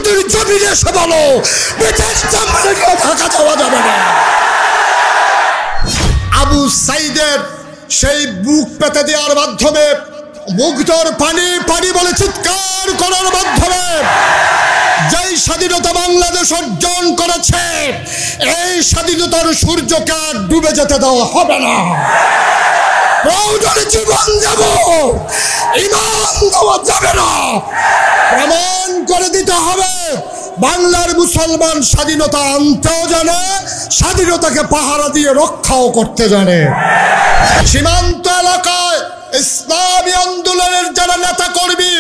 নদীর জমিনে এসে বলো ব্রিটিশ জার্মানিকে ঢাকা যাওয়া যাবে না। আবু সাইদের সেই বুক পেতে দেওয়ার মাধ্যমে, মুগ্ধর পানি পানি বলে চিৎকার করার মাধ্যমে যেই স্বাধীনতা বাংলাদেশ অর্জন করেছে, এই স্বাধীনতার সূর্যকে আর ডুবে যেতে দেওয়া হবে না। প্রয়োজনে জীবন দেব, ঈমান দেওয়া যাবে না। প্রমাণ করে দিতে হবে বাংলার মুসলমান স্বাধীনতা আনতেও জানে, স্বাধীনতাকে পাহারা দিয়ে রক্ষাও করতে জানে। সীমান্ত এলাকায় ইসলামী আন্দোলনের যারা নেতা কর্মী,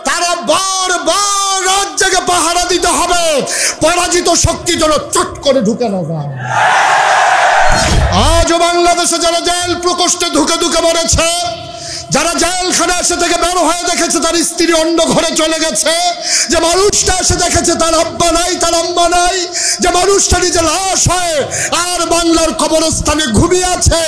তারা বারবার রাজ্যকে পাহারা দিতে হবে, পরাজিত শক্তি যেন চট করে ঢুকে না যায়। আজও বাংলাদেশে যারা জেল প্রকোষ্ঠে ঢুকে ঢুকে মরেছে, যারা জেলখানা এসে থেকে বের হয়ে দেখেছে তার স্ত্রী অন্য ঘরে চলে গেছে, যে মানুষটা এসে দেখেছে তার আব্বা নাই, তার আম্মা নাই, যে মানুষটা নিজে লাশ হয় আর বাংলার কবরস্থানে ঘুমিয়ে আছে,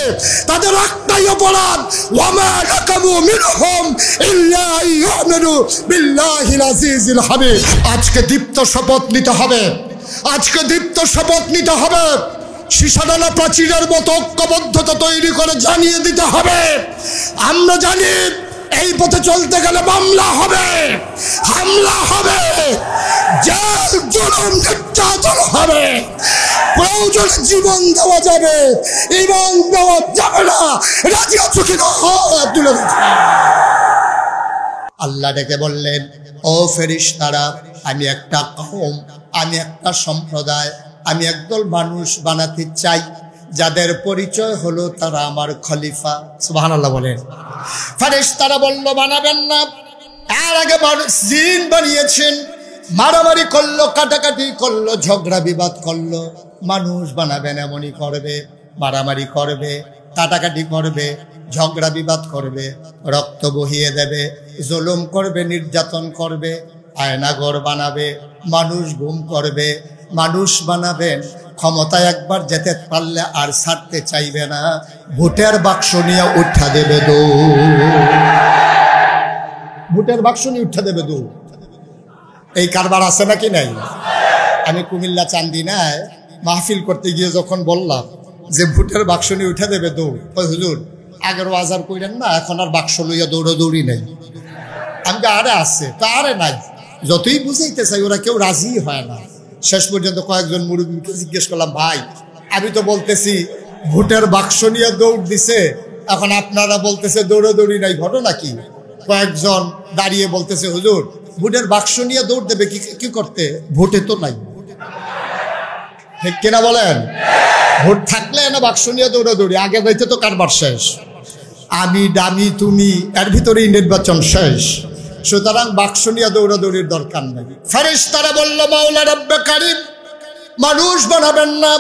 তাদের একটাই অপরাধ, ওয়ামা লাকামু মিনহুম ইল্লা আইয়ুমিনু বিল্লাহিল আজিজিল হামিদ। আজকে দীপ্ত শপথ নিতে হবে, আজকে দীপ্ত শপথ নিতে হবে। শিশাডালা প্রাচীরের মতো ঐক্যবদ্ধতা তৈরি করে জানিয়ে দিতে হবে, আমরা জানি এই পথে চলতে গেলে মামলা হবে, হামলা হবে, জেল জুলুম নির্যাতন হবে, প্রয়োজনে জীবন দেওয়া যাবে, ঈমান দেওয়া যাবে না। রাজি আছো কিনা? তুলে দিচ্ছি। আল্লাহ ডেকে বললেন, ও ফেরেশতারা, আমি একটা কওম, আমি একটা সম্প্রদায়, আমি একদল মানুষ বানাতে চাই যাদের পরিচয় হলো তারা আমার খলিফা। সুবহানাল্লাহ বলেন। ফেরেশতারা বলল, বানাবেন না। এর আগে মানুষ জিন বানিয়েছেন, মারামারি করলো, কাটাকাটি করলো, ঝগড়া বিবাদ করলো। মানুষ বানাবেন এমনই করবে, মারামারি করবে, কাটাকাটি করবে, ঝগড়া বিবাদ করবে, রক্ত বহিয়ে দেবে, জুলুম করবে, নির্যাতন করবে, আয়নাঘর বানাবে, মানুষ গুম করবে। মানুষ বানাবেন, ক্ষমতায় একবার যেতে পারলে আর ছাড়তে চাইবে না, ভোটের বাক্স নিয়ে উঠা দেবে ভোটের বাক্স নিয়ে উঠা দেবে এই কারবার আছে নাকি নাই? আমি কুমিল্লা চান্দিনায় মাহফিল করতে গিয়ে যখন বললাম যে ভোটের বাক্স নিয়ে উঠা দেবে হুজুর আগের বাজার কইলেন না, এখন আর বাক্স লইয়া দৌড়াদৌড়ি নাই। আমি আরে আছে তা আরে নাই, যতই বুঝাইতে চাই ওরা কেউ রাজি হয় না। শেষ পর্যন্ত কয়েকজন মুরব্বীকে জিজ্ঞেস করলাম, ভাই আমি তো বলতেছি ভোটের বাক্স নিয়ে দৌড় দিছে, এখন আপনারা বলতেছে দৌড়াদৌড়ি নাই, ঘটনা কি? কয়েকজন দাঁড়িয়ে বলতেছে, হুজুর ভোটের বাক্স নিয়ে দৌড় দেবে কি করতে, ভোটে তো নাই। ঠিক কিনা বলেন? ভোট থাকলে না বাক্স নিয়ে দৌড়াদৌড়ি, আগে যাইতে তো কারবার শেষ, আমি দামি তুমি এর ভিতরেই নির্বাচন শেষ, সুতরাং বাক্স নিয়ে দৌড়াদৌড়ির দরকার নেই। ফেরেশতারা বলল, মাওলা রব্বে কারীম, মানুষ বানাবেন না,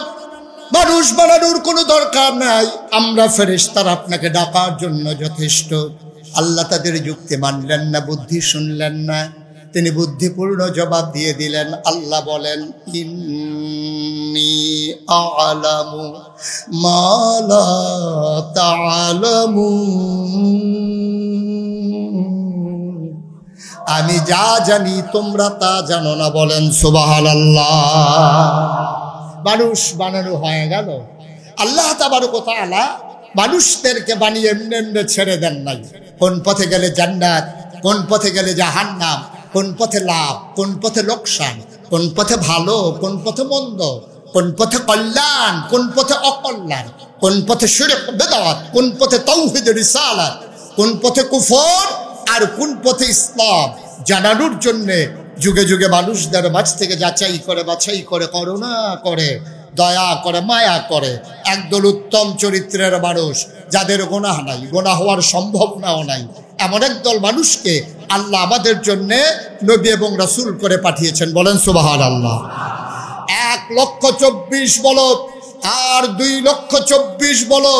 মানুষ বানানোর কোনো দরকার নাই, আমরা ফেরেশতারা আপনাকে ডাকার জন্য যথেষ্ট। আল্লাহ তাদের যুক্তি মানলেন না, বুদ্ধি শুনলেন না, তিনি বুদ্ধিপূর্ণ জবাব দিয়ে দিলেন। আল্লাহ বলেন, ইন্নী আ'লামু মা লা তা'লামুন, আমি যা জানি তোমরা তা জানো না। বলেন সুবহানাল্লাহ। মানুষ বানানো হয়ে গেল। আল্লাহ তাবারক ওয়া তাআলা মানুষদেরকে বানিয়ে এমনি এমনি ছেড়ে দেন নাই। কোন পথে গেলে জান্নাত, কোন পথে গেলে জাহান্নাম, কোন পথে লাভ, কোন পথে লোকসান, কোন পথে ভালো, কোন পথে মন্দ, কোন পথে কল্যাণ, কোন পথে অকল্যাণ, কোন পথে শিরক বিদআত, কোন পথে তাওহীদ রিসালাত, কোন পথে কুফর আর কোন পথে ইসলাম জানানোর জন্য যুগে যুগে মানুষদের মাঝ থেকে যাচাই করে বাছাই করে করুণা করে দয়া করে মায়া করে একদল উত্তম চরিত্রের মানুষ, যাদের গুনাহ নাই, গুনাহ হওয়ার সম্ভাবনাও নাই, এমন একদল মানুষকে আল্লাহ আমাদের জন্য নবী এবং রাসূল করে পাঠিয়েছেন। বলেন সুবহানাল্লাহ। 1,24,000 বলো আর 2,24,000 বলো,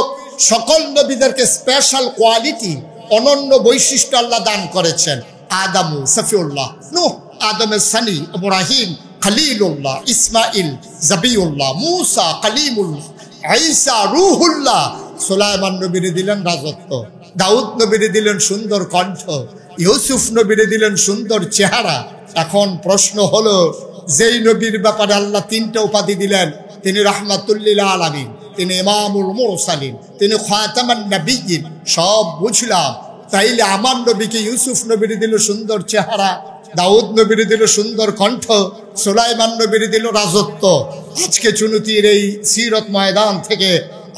সকল নবীদেরকে স্পেশাল কোয়ালিটি, অনন্য বৈশিষ্ট্য আল্লাহ দান করেছেন। আদমু সফিউল্লাহ, নূহ আদমের সানি, ইব্রাহিম খলিলুল্লাহ, ইসমাইল জাবিউল্লাহ, মুসা কালিমুল্লাহ, ঈসা রূহুল্লাহ, সুলাইমান নবীরে দিলেন রাজত্ব, দাউদ নবীরে দিলেন সুন্দর কণ্ঠ, ইউসুফ নবীরে দিলেন সুন্দর চেহারা। এখন প্রশ্ন হলো, যেই নবীর ব্যাপারে আল্লাহ তিনটা উপাধি দিলেন, তিনি রাহমাতুল লিল আলামিন, তিনি ইমামুল মুরসালিন, তিনি খাতামান নবিয়্যিন। সব বুঝলাম, তাইলে আমার নবীকে ইউসুফ নবীর দিল সুন্দর চেহারা, দাউদ নবীর দিল সুন্দর কণ্ঠ, সুলাইমান নবীর দিল রাজত্ব। আজকে চুনতির এই সিরত ময়দান থেকে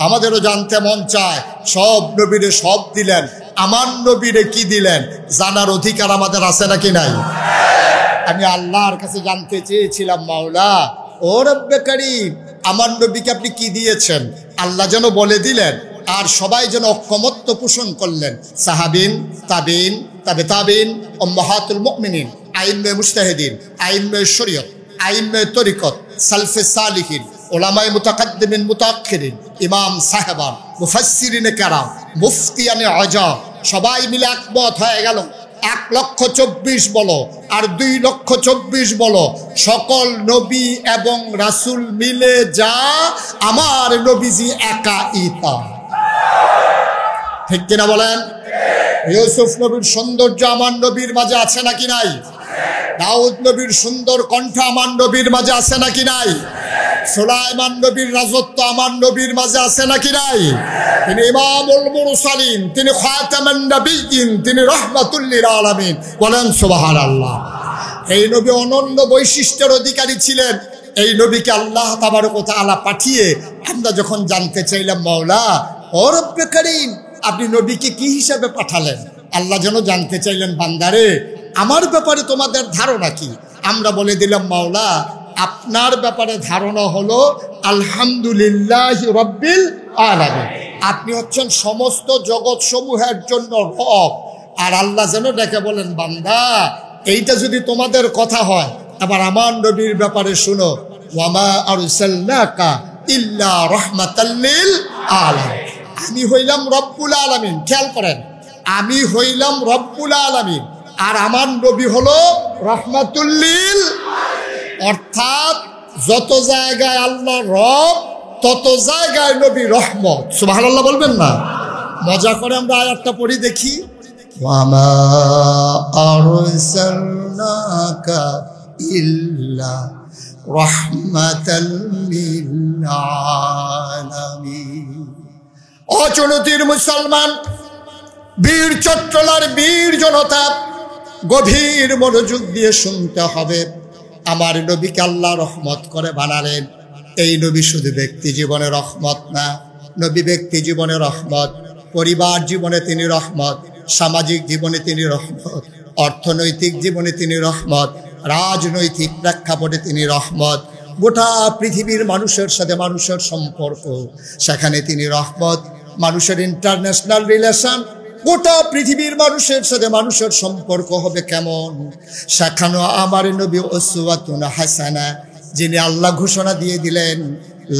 আমাদেরও জানতে মন চায়, সব নবীরে সব দিলেন, আমার নবীরে কি দিলেন জানার অধিকার আমাদের আছে নাকি নাই? আমি আল্লাহর কাছে জানতে চেয়েছিলাম, মাওলা ও রব্বে কারীম, আমার নবীকে আপনি কি দিয়েছেন? আল্লাহ যেন বলে দিলেন, আর সবাই যেন ঐকমত্য পোষণ করলেন। সাহাবিন, তাবিন, তাবে তাবিন, উম্মাহাতুল মুমিনিন, আইম্মে মুজতাহিদিন, আইম্মে শরীয়ত, আইম্মে তরিকত, সালফে সালিহিন, উলামায়ে মুতাকাদ্দিমিন মুতাআখিরিন, ইমাম সাহেবান, মুফাসসিরিনে কেরাম, মুফতিয়ানে আজম, সবাই মিলে একমত হয়ে গেল। 1,24,000 বলো আর 2,24,000 বলো, সকল নবী এবং রাসূল মিলে যা আমার নবীজি একা ইতা। ঠিক কিনা বলেন? ইউসুফ নবীর সৌন্দর্য আমার নবীর মাঝে আছে নাকি নাই? দাউদ নবীর সুন্দর কণ্ঠ আমার নবীর মাঝে আছে নাকি নাই? সুলাইমান নবীর রাজত্ব আমার নবীর মাঝে আছে নাকি নাই? তিনি ইমামুল মুরসালিন, তিনি খাতামান নবিয়্যিন, তিনি রাহমাতুল লিল আলামিন। বলেন সুবহানাল্লাহ। এই নবী অনন্য বৈশিষ্ট্যের অধিকারী ছিলেন। এই নবীকে আল্লাহ তাবারক ওয়া তাআলা পাঠিয়ে আমরা যখন জানতে চাইলাম, মাওলা ও রব্বে কারীম, আপনি নবীকে কি হিসাবে পাঠালেন? আল্লাহ যেন জানতে চাইলেন, বান্দারে আমার ব্যাপারে তোমাদের ধারণা কি? আমরা বলে দিলাম, মাওলা আপনার ব্যাপারে ধারণা হলো আলহামদুলিল্লাহি রাব্বিল আলামিন, আপনি হচ্ছেন সমস্ত জগৎ সমূহের জন্য রব। আর আল্লাহ যেন ডেকে বলেন, বান্দা এইটা যদি তোমাদের কথা হয়, আবার আমার নবীর ব্যাপারে শুনো, ওয়ামা আরসালনাকা ইল্লা রাহমাতাল লিল আলামিন, আমি হইলাম রব্বুল আলামিন। খেয়াল করেন, আমি হইলাম রব্বুল আলামিন আর আমার নবী হলো রাহমাতুল লিল। অর্থাৎ যত জায়গায় আল্লাহ রব, তত জায়গায় নবী রহমত। সুবহানাল্লাহ বলবেন না? মজা করে আমরা আয়াতটা পড়ি দেখি। ওয়ামা আরসালনাকা ইল্লা রাহমাতাল লিল আলামিন। অচলতির মুসলমান, বীর চট্টলার বীর জনতা, গভীর মনোযোগ দিয়ে শুনতে হবে। আমার নবীকে আল্লাহ রহমত করে বানালেন। এই নবী শুধু ব্যক্তি জীবনে রহমত না, নবী ব্যক্তি জীবনে রহমত, পরিবার জীবনে তিনি রহমত, সামাজিক জীবনে তিনি রহমত, অর্থনৈতিক জীবনে তিনি রহমত, রাজনৈতিক প্রেক্ষাপটে তিনি রহমত, গোটা পৃথিবীর মানুষের সাথে মানুষের সম্পর্ক, সেখানে তিনি রহমত। মানুষের ইন্টারন্যাশনাল রিলেশন, গোটা পৃথিবীর মানুষের সাথে মানুষের সম্পর্ক হবে কেমন, সেখানেও আমার নবী উসওয়াতুন হাসানা, যিনি আল্লাহ ঘোষণা দিয়ে দিলেন,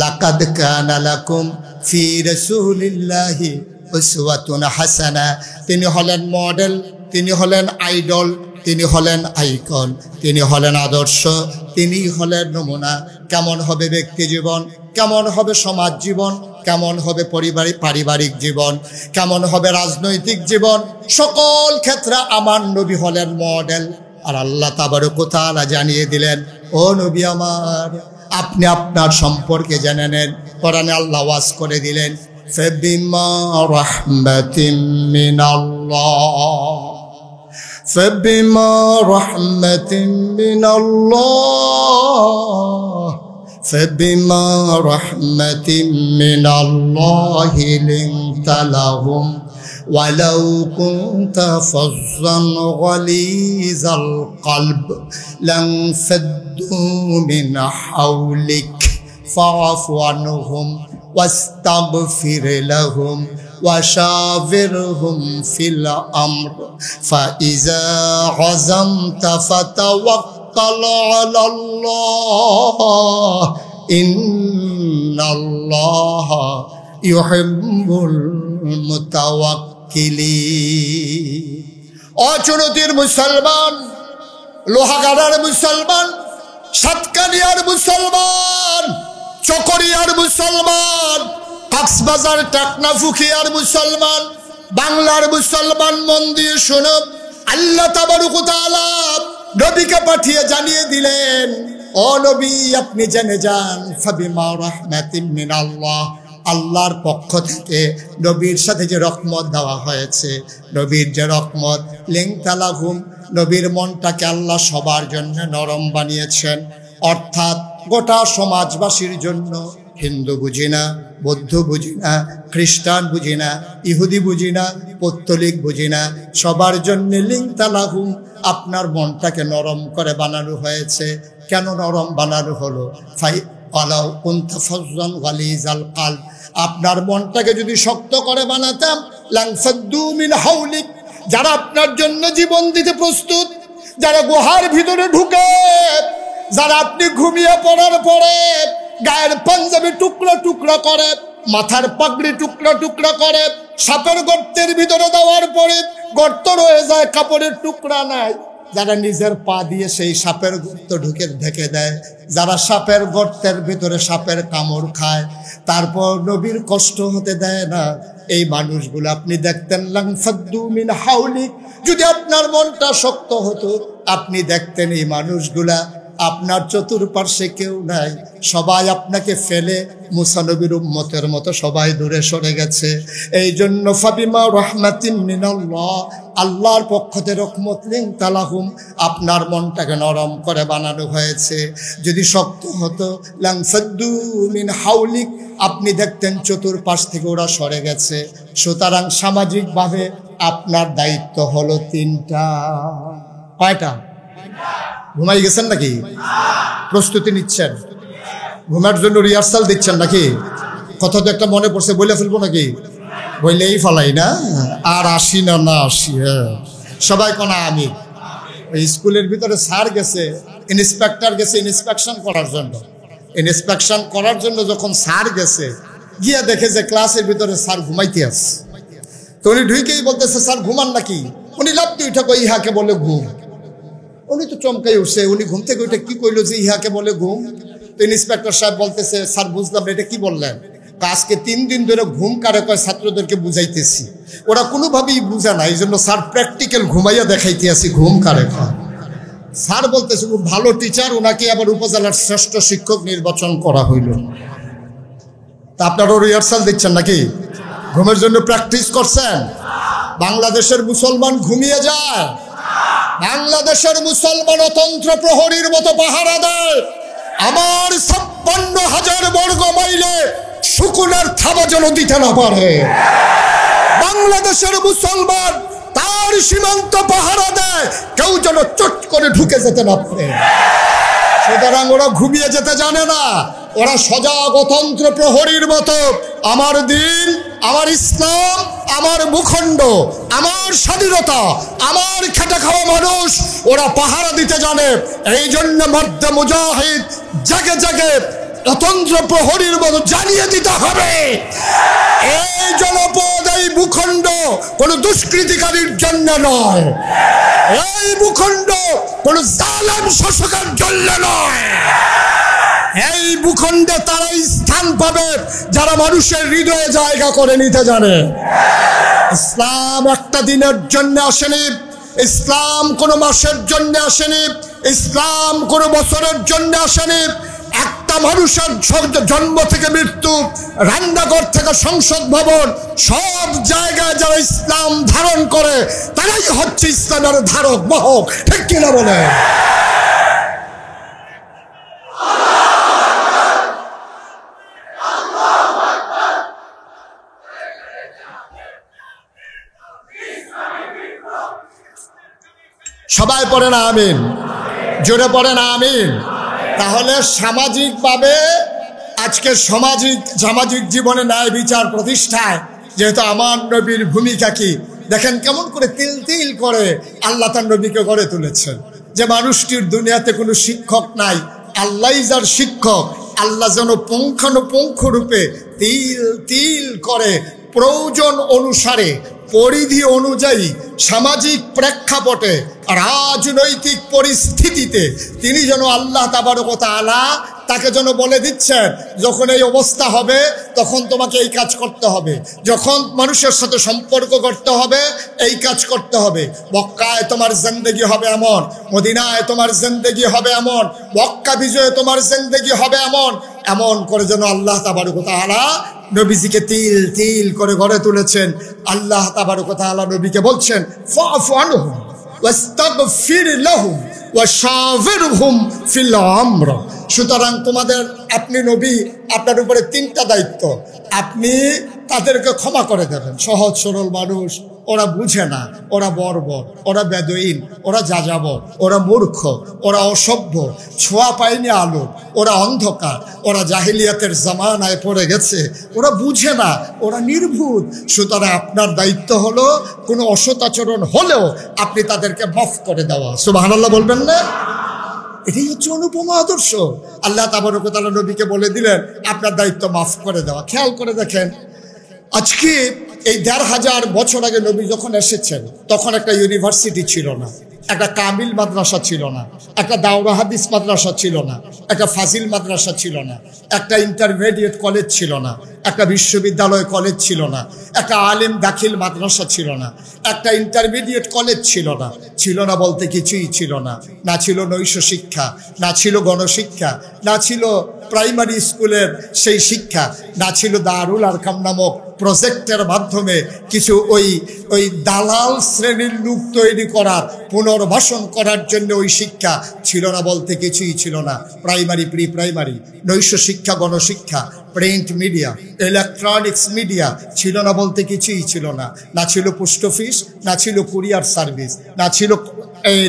লাকাদ কানা লাকুম ফি রাসূলিল্লাহি উসওয়াতুন হাসানা। তিনি হলেন মডেল, তিনি হলেন আইডল, তিনি হলেন আইকন, তিনি হলেন আদর্শ, তিনি হলেন নমুনা। কেমন হবে ব্যক্তি জীবন, কেমন হবে সমাজ জীবন, কেমন হবে পারিবারিক জীবন, কেমন হবে রাজনৈতিক জীবন, সকল ক্ষেত্রে আমার নবী হলেন মডেল। আর আল্লাহ তাবারক ওয়া তাআলা জানিয়ে দিলেন, ও নবী আমার, আপনি আপনার সম্পর্কে জেনে নেন। কোরআনে আল্লাহ ওয়াজ করে দিলেন, ফাবিমা রাহমাতিন মিনাল্লাহ, ফাবিমা রাহমাতিন মিনাল্লাহ, ফাবিমা রাহমাতিন মিনাল্লাহি লিনতা লাহুম ওয়ালাউ কুনতা ফাজ্জান গালিজাল কলব লানফাদ্দু মিন হাওলিক ফাআফু আনহুম واستغفر لهم وشاورهم في الأمر فإذا عزمت فتوكل على الله إن الله يحب المتوكلين। অচুনতির মুসলমান, লোহাগাড়ার মুসলমান, সাতকানিয়ার মুসলমান, চকরিয়ার মুসলমান, কক্সবাজার টেকনাফুকিয়ার মুসলমান, বাংলার মুসলমান, মন দিয়ে শোনো। আল্লাহ তাবারক ওয়া তাআলা নবীকে পাঠিয়ে জানিয়ে দিলেন, ও নবী আপনি জেনে যান, ফাবিমা রাহমাতিন মিনাল্লাহ, আল্লাহর পক্ষ থেকে নবীর সাথে যে রহমত দেওয়া হয়েছে, নবীর যে রহমত, লিনতালাহুম, নবীর মনটাকে আল্লাহ সবার জন্য নরম বানিয়েছেন, অর্থাৎ গোটা সমাজবাসীর জন্য। হিন্দু বুঝি না, বৌদ্ধ বুঝি না, খ্রিস্টান বুঝি না, ইহুদি বুঝি না, পৌত্তলিক বুঝি না, সবার জন্য লিনতালাহুম, আপনার মনটাকে নরম করে বানানো হয়েছে। কেন নরম বানানো হলো? আপনার মনটাকে যদি শক্ত করে বানাতাম, লানফাদ্দু মিন হাওলিক, যারা আপনার জন্য জীবন দিতে প্রস্তুত, যারা গুহার ভিতরে ঢুকে, যারা আপনি ঘুমিয়ে পড়ার পরে গায়ের পাঞ্জাবি টুকরা টুকরা করে, মাথার পাগড়ি টুকরা টুকরা করে, সাপের গর্তের ভিতরে দেওয়ার পরে গর্ত রয়ে যায়, কাপড়ের টুকরা নাই, যারা নিজের পা দিয়ে সেই সাপের গর্ত ঢেকে দেয়, যারা সাপের গর্তের ভিতরে সাপের কামড় খায়, তারপর নবীর কষ্ট হতে দেয় না, এই মানুষগুলো আপনি দেখতেন লানফাদ্দু মিন হাওলিক, যদি আপনার মনটা শক্ত হতো আপনি দেখতেন এই মানুষগুলা আপনার চতুর্পার্শ্বে কেউ নাই, সবাই আপনাকে ফেলে মুসা নবীর উম্মতের মতো সবাই দূরে সরে গেছে। এই জন্য ফাবিমা রাহমাতিন মিনাল্লাহ, আল্লাহর পক্ষ থেকে রহমত লিনতালাহুম, আপনার মনটাকে নরম করে বানানো হয়েছে। যদি শক্ত হতো লানফাদ্দু মিন হাওলিক, আপনি দেখতেন চতুর্পাশ থেকে ওরা সরে গেছে। সুতরাং সামাজিকভাবে আপনার দায়িত্ব হলো তিনটা। কয়টা? ঘুমাই গেছেন নাকি? প্রস্তুতি নিচ্ছেন? ঘুমার জন্য রিহার্সাল দিচ্ছেন নাকি? কথা তো একটা মনে পড়ছে, বলে ফেলবো নাকি? বললেই ফলাই না, আর আসি না, না আসি। হ্যাঁ, সবাই কোনা আমি। ওই স্কুলের ভিতরে স্যার গেছে, ইন্সপেক্টর গেছে ইন্সপেকশন করার জন্য। ইন্সপেকশন করার জন্য যখন স্যার গেছে, গিয়ে দেখে যে ক্লাসের ভিতরে স্যার ঘুমাইতে আছে। তো উনি ঢুকেই বলতেছে, স্যার ঘুমান নাকি? উনি লাভ দিয়ে উঠে কই, ইহাকে বলে ঘুম। উনি তো চমকাই উঠছে, উনি ঘুম থেকে উঠে কি কইলো যে ইহাকে বলে ঘুম? তো ইন্সপেক্টর সাহেব বলতেছে, স্যার বুঝলাম এটা কি বললেন? আজকে 3 দিন ধরে ঘুম কারে কয় ছাত্রদেরকে বুঝাইতেছি, ওরা কোনোভাবেই বুঝে না, এই জন্য স্যার প্র্যাকটিক্যাল ঘুমাইয়া দেখাইতে আসি ঘুম কারে কয়। স্যার বলতেছে, খুব ভালো টিচার, ওনাকে আবার উপজেলার শ্রেষ্ঠ শিক্ষক নির্বাচন করা হইল। তা আপনারও রিহার্সাল দিচ্ছেন নাকি? ঘুমের জন্য প্র্যাকটিস করছেন? বাংলাদেশের মুসলমান ঘুমিয়ে যায়? বাংলাদেশের মুসলমান অতন্ত্র প্রহরীর মতো পাহারা দেয়। আমার 56,000 বর্গ মাইলে শুকুনের থাবা যেন দিতে না পারে। বাংলাদেশের মুসলমান তার সীমান্ত পাহারা দেয়, কেউ যেন চট করে ঢুকে যেতে না পারে। সুতরাং ওরা ঘুমিয়ে যেতে জানে না, ওরা সজাগ অতন্ত্র প্রহরীর মতো আমার দিন, আমার ইসলাম, আমার ভূখণ্ড, আমার স্বাধীনতা, আমার খেটে খাওয়া মানুষ ওরা পাহারা দিতে জানে। এই জন্য মর্দে মুজাহিদ জাগে জাগে অতন্ত্র প্রহরীর মতো জানিয়ে দিতে হবে, এই জনপদ, এই ভূখণ্ড কোনো দুষ্কৃতিকারীর জন্য নয়, এই ভূখণ্ড কোনো জালেম শাসকের জন্য নয়। এই ভূখণ্ডে তারাই স্থান পাবে যারা মানুষের হৃদয়ে জায়গা করে নিতে জানে। ইসলাম একটা দিনের জন্য আসেনি, ইসলাম কোনো মাসের জন্য আসেনি, ইসলাম কোনো বছরের জন্য আসেনি। একটা মানুষের জন্ম থেকে মৃত্যু, রান্নাঘর থেকে সংসদ ভবন, সব জায়গায় যারা ইসলাম ধারণ করে তারাই হচ্ছে ইসলামের ধারক বাহক। ঠিক কিনা বলে? সবাই পড়ে না আমিন? জোরে পড়ে না আমিন? তাহলে সামাজিকভাবে আজকে সামাজিক জীবনে ন্যায় বিচার প্রতিষ্ঠায় যেহেতু আমার নবীর ভূমিকা কি দেখেন, কেমন করে তিল তিল করে আল্লাহ তার নবীকে গড়ে তুলেছেন। যে মানুষটির দুনিয়াতে কোনো শিক্ষক নাই, আল্লাহই যার শিক্ষক। আল্লাহ যেন পুঙ্খানুপুঙ্খ রূপে তিল তিল করে প্রয়োজন অনুসারে পরিধি অনুযায়ী সামাজিক প্রেক্ষাপটে রাজনৈতিক পরিস্থিতিতে তিনি যেন আল্লাহ তাবারক ওয়া তাআলা তাকে যেন বলে দিচ্ছেন, যখন এই অবস্থা হবে তখন তোমাকে এই কাজ করতে হবে, যখন মানুষের সাথে সম্পর্ক করতে হবে এই কাজ করতে হবে। মক্কায় তোমার জিন্দেগি হবে এমন, মদিনায় তোমার জিন্দেগি হবে এমন, মক্কা বিজয়ে তোমার জিন্দেগি হবে এমন, এমন করে যেন আল্লাহ তাবারক ওয়া তাআলা নবীজিকে তিল তিল করে গড়ে তুলেছেন। আল্লাহ তাবারক ওয়া তাআলা নবীকে বলছেন, ফাফু আনহুম ওয়াস্তাগফির লাহুম ওয়াশাবিরহুম ফিল আমর। সুতরাং তোমাদের, আপনি নবী, আপনার উপরে 3টা দায়িত্ব। আপনি তাদেরকে ক্ষমা করে দেবেন। সহজ সরল মানুষ, ওরা বুঝে না, ওরা বর্বর, ওরা বেদুইন, ওরা যাযাবর, ওরা মূর্খ, ওরা অসভ্য, ছোঁয়া পায়নি আলো, ওরা অন্ধকার, ওরা জাহিলিয়াতের জামানায় পড়ে গেছে, ওরা বুঝে না, ওরা নির্ভুল। সুতরাং আপনার দায়িত্ব হলো কোনো অসদাচরণ হলেও আপনি তাদেরকে মাফ করে দেওয়া। সুবহানাল্লাহ বলবেন না? এটাই হচ্ছে অনুপমা আদর্শ। আল্লাহ তাবারক ওয়া তাআলা নবীকে বলে দিলেন আপনার দায়িত্ব মাফ করে দেওয়া। খেয়াল করে দেখেন, আজকে এই ১৫০০ বছর আগে নবী যখন এসেছেন তখন একটা ইউনিভার্সিটি ছিল না, একটা কামিল মাদ্রাসা ছিল না, একটা দাওরা হাদিস মাদ্রাসা ছিল না, একটা ফাজিল মাদ্রাসা ছিল না, একটা ইন্টারমিডিয়েট কলেজ ছিল না, একটা বিশ্ববিদ্যালয় কলেজ ছিল না, একটা আলেম দাখিল মাদ্রাসা ছিল না, একটা ইন্টারমিডিয়েট কলেজ ছিল না। ছিল না বলতে কিছুই ছিল না। না ছিল নৈশ শিক্ষা, না ছিল গণশিক্ষা, না ছিল প্রাইমারি স্কুলের সেই শিক্ষা, না ছিল দারুল আরকাম নামক প্রজেক্টের মাধ্যমে কিছু ওই দালাল শ্রেণীর লোক তৈরি করার, পুনর্বাসন করার জন্য ওই শিক্ষা ছিল না বলতে কিছুই ছিল না। প্রাইমারি, প্রি প্রাইমারি, নৈশ শিক্ষা, গণশিক্ষা, প্রিন্ট মিডিয়া, ইলেকট্রনিক্স মিডিয়া ছিল না বলতে কিছুই ছিল না। না ছিল পোস্ট অফিস, না ছিল কুরিয়ার সার্ভিস, না ছিল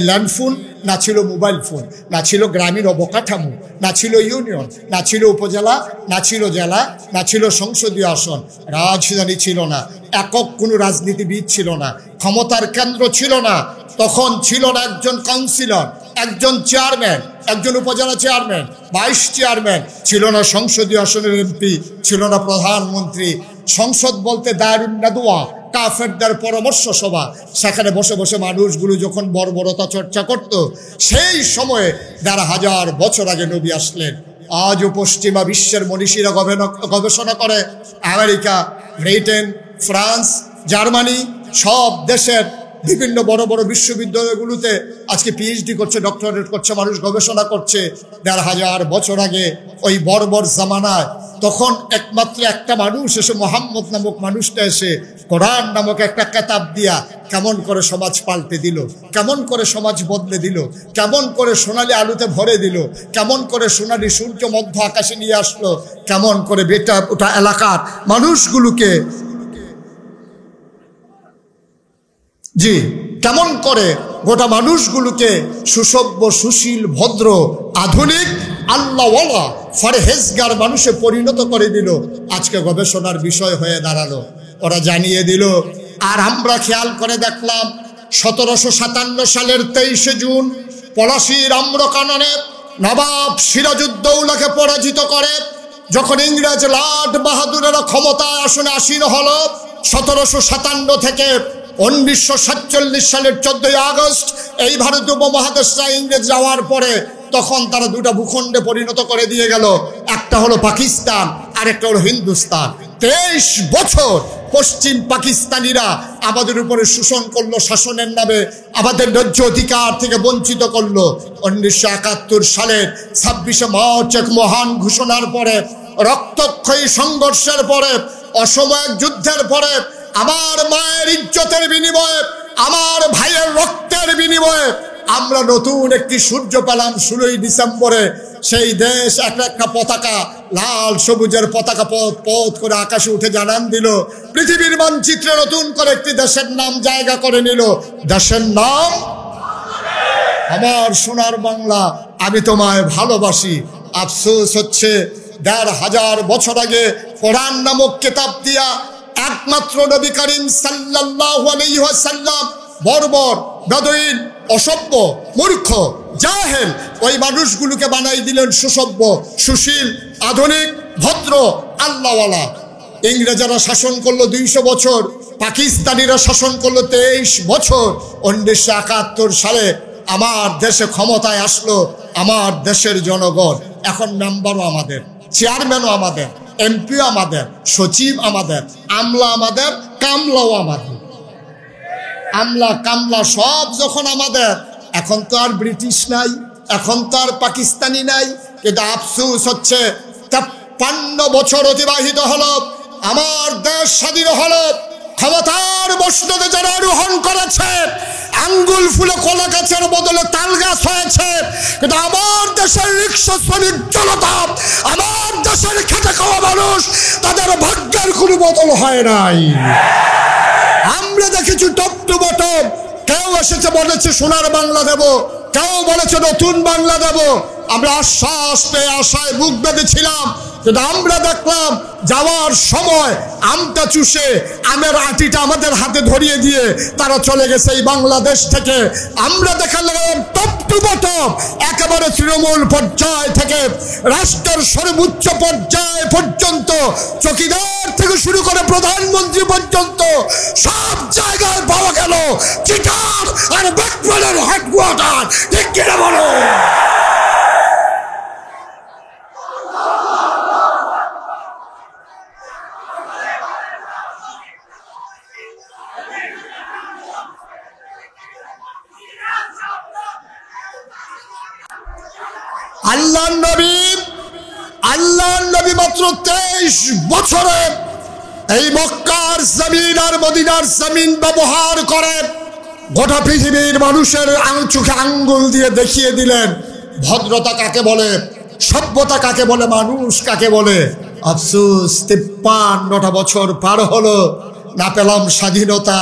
ল্যান্ডফোন, না ছিল মোবাইল ফোন, না ছিল গ্রামীণ অবকাঠামো, না ছিল ইউনিয়ন, না ছিল উপজেলা, না ছিল জেলা, না ছিল সংসদীয় আসন, রাজধানী ছিল না, একক কোনো রাজনীতিবিদ ছিল না, ক্ষমতার কেন্দ্র ছিল না। তখন ছিল না একজন কাউন্সিলর, একজন চেয়ারম্যান, একজন উপজেলা চেয়ারম্যান, 22 চেয়ারম্যান, ছিল না সংসদীয় আসনের এমপি, ছিল না প্রধানমন্ত্রী। সংসদ বলতে দারুন নাদওয়া, কাফেরদের পরামর্শ সভা। সেখানে বসে বসে মানুষগুলো যখন বর্বরতা চর্চা করত, সেই সময়ে ১৫০০ বছর আগে নবী আসলেন। আজও পশ্চিমা বিশ্বের মনীষীরা গবেষণা করে, আমেরিকা, ব্রিটেন, ফ্রান্স, জার্মানি, সব দেশের বিভিন্ন বড় বড় বিশ্ববিদ্যালয়গুলোতে আজকে পিএইচডি করছে, ডক্টরেট করছে, মানুষ গবেষণা করছে। ১৫০০ বছর আগে ওই বর্বর জামানায় তখন একমাত্র একটা মানুষ এসে, মোহাম্মদ নামক মানুষটা এসে কোরআন নামক একটা কেতাব দিয়া কেমন করে সমাজ পাল্টে দিল, কেমন করে সমাজ বদলে দিল, কেমন করে সোনালি আলুতে ভরে দিল, কেমন করে সোনালি সূর্য মধ্য আকাশে নিয়ে আসলো, কেমন করে বেটা ওটা এলাকার মানুষগুলোকে, জি, কেমন করে গোটা মানুষগুলোকে সুসভ্য, সুশীল, ভদ্র, আধুনিক, আল্লাহওয়ালা, ফরহেজগার মানুষে পরিণত করে দিল। আজকে গবেষণার বিষয় হয়ে দাঁড়ালো। ওরা জানিয়ে দিল। আর আমরা খেয়াল করে দেখলাম ১৭৫৭ সালের ২৩ জুন পলাশীর আম্রকাননে নবাব সিরাজউদ্দৌলাকে পরাজিত করে যখন ইংরেজ লাট বাহাদুরেরা ক্ষমতায় আসনে আসীন হলো, ১৭৫৭ থেকে ১৯৪৭ সালের ১৪ই আগস্ট এই ভারত উপমহাদেশে ইংরেজ যাওয়ার পরে তখন তারা দুটা ভূখণ্ডে পরিণত করে দিয়ে গেল। একটা হলো পাকিস্তান, আর একটা হলো হিন্দুস্তান। ২৩ বছর পশ্চিম পাকিস্তানিরা আমাদের উপরে শোষণ করলো, শাসনের নামে আমাদের ন্যায্য অধিকার থেকে বঞ্চিত করলো। ১৯৭১ সালের ২৬শে মার্চ এক মহান ঘোষণার পরে, রক্তক্ষয়ী সংঘর্ষের পরে, অসাময়িক যুদ্ধের পরে, আমার মায়ের ইজ্জতের বিনিময়ে, আমার ভাইয়ের রক্তের বিনিময়ে আমরা নতুন একটি সূর্য পেলাম ১৬ই ডিসেম্বরে। সেই দেশ একটা পতাকা, লাল সবুজের পতাকা পথ করে আকাশে উঠে জানান দিল, পৃথিবীর মানচিত্রে নতুন করে একটি দেশের নাম জায়গা করে নিল। দেশের নাম আমার সোনার বাংলা, আমি তোমায় ভালোবাসি। আফসোস হচ্ছে ১৫০০ বছর আগে কোরআন নামক কিতাব দিয়া একমাত্র নবী করিম সাল্লাল্লাহু আলাইহি ওয়াসাল্লাম বর্বর, বেদুইন, অসভ্য, মূর্খ, জাহেল ওই মানুষগুলোকে বানাই দিলেন সুসভ্য, সুশীল, আধুনিক, ভদ্র, আল্লাহওয়ালা। ইংরেজরা শাসন করলো ২০০ বছর। পাকিস্তানিরা শাসন করলো 23 বছর। 1971 সালে আমার দেশে ক্ষমতায় আসলো আমার দেশের জনগণ। এখন মেম্বারও আমাদের, চেয়ারম্যানও আমাদের, এমপিও আমাদের, সচিব আমাদের, আমলা আমাদের, কামলাও আমাদের। আমলা কামলা সব যখন আমাদের, এখন তো আর ব্রিটিশ নাই, এখন তো আর পাকিস্তানি নাই। কিন্তু আফসোস হচ্ছে 53 বছর অতিবাহিত হলো, আমার দেশ স্বাধীন হলো, ক্ষমতার মসনদে যারা আরোহণ করেছে, আঙ্গুল ফুলে কলা গাছের বদলে তাল গাছ হয়েছে। কিন্তু আমার দেশের রিক্সা শ্রমিক জনতা, আমার দেশের খেটে খাওয়া মানুষ, তাদের ভাগ্যের কোনো বদল হয় নাই। আমরা দেখেছি টপ টু বটম, কেউ এসেছে বলেছে সোনার বাংলা দেব, কেউ বলেছে নতুন বাংলা দেব। আমরা আশ্বাস পেয়ে আশায় বুক বেঁধেছিলাম, কিন্তু আমরা দেখলাম যাওয়ার সময় আমটা চুষে আমের আটিটা আমাদের হাতে ধরিয়ে দিয়ে তারা চলে গেছে এই বাংলাদেশ থেকে। আমরা দেখালাম টপ টু বটম, একেবারে তৃণমূল পর্যায় থেকে রাষ্ট্রের সর্বোচ্চ পর্যায় পর্যন্ত, চকিদার থেকে শুরু করে প্রধানমন্ত্রী পর্যন্ত সব জায়গায় পাওয়া গেল চিটার আর বাটপাড়ার হেডকোয়ার্টার। ঠিক কিনা বলো? আল্লাহর নবী মাত্র 23 বছরে এই মক্কার জমিন আর মদিনার জমিন ব্যবহার করে গোটা পৃথিবীর মানুষের চোখে আঙ্গুল দিয়ে দেখিয়ে দিলেন ভদ্রতা কাকে বলে, সভ্যতা কাকে বলে, মানুষ কাকে বলে। আফসোস 53টা বছর পার হলো, না পেলাম স্বাধীনতা,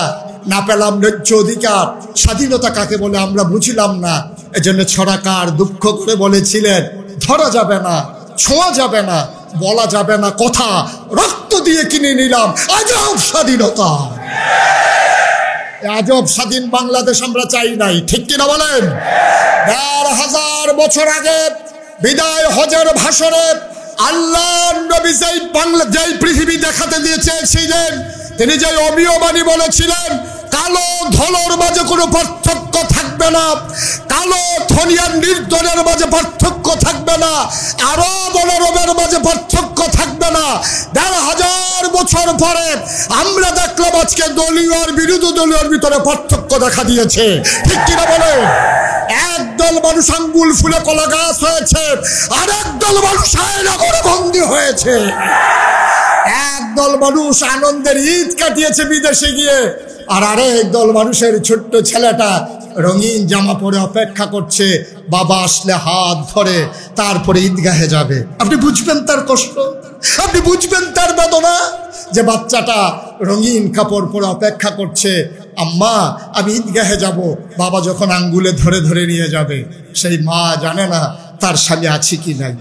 না পেলাম ন্যায্য অধিকার। স্বাধীনতা কাকে বলে আমরা বুঝলাম না। এজন্য ছড়াকার দুঃখ করে বলেছিলেন, ধরা যাবে না, ছোঁয়া যাবে না, বলা যাবে না কথা, রক্ত দিয়ে কিনে নিলাম আজব স্বাধীনতা। আজব স্বাধীন বাংলাদেশ আমরা চাই নাই। ঠিক কিনা বলেন? 1000 বছর আগে বিদায় হজের ভাষণে আল্লাহর নবী যেই পৃথিবী দেখাতে দিয়ে চেয়েছিলেন, তিনি যে অমীয় বাণী বলেছিলেন, কালো ধলোর মাঝে কোনো পার্থক্য থাকবে না, কালো ধনী আর নির্ধনের মাঝে পার্থক্য থাকবে না, আরব অনরবের মাঝে পার্থক্য থাকবে না। 1000 বছর পরে আমরা দেখলাম আজকে দলীয় আর বিরোধী দলীয় ভিতরে পার্থক্য দেখা দিয়েছে। ঠিক কিনা বলে? একদল মানুষ আঙ্গুল ফুলে কলা গাছ হয়েছে, আর একদল মানুষ আয়না করে বন্দী হয়েছে। একদল মানুষ আনন্দের ঈদ কাটিয়েছে বিদেশে গিয়ে, আর আরেক দল মানুষের ছোট্ট ছেলেটা রঙিন জামা পরে অপেক্ষা করছে বাবা আসলে হাত ধরে তারপরে ঈদগাহে যাবে। আপনি বুঝবেন তার কষ্ট, আপনি বুঝবেন তার বেদনা, যে বাচ্চাটা রঙিন কাপড় পরে অপেক্ষা করছে, আম্মা আমি ঈদগাহে যাব। বাবা যখন আঙ্গুলে ধরে ধরে নিয়ে যাবে, সেই মা জানে না তার স্বামী আছে কি নাই,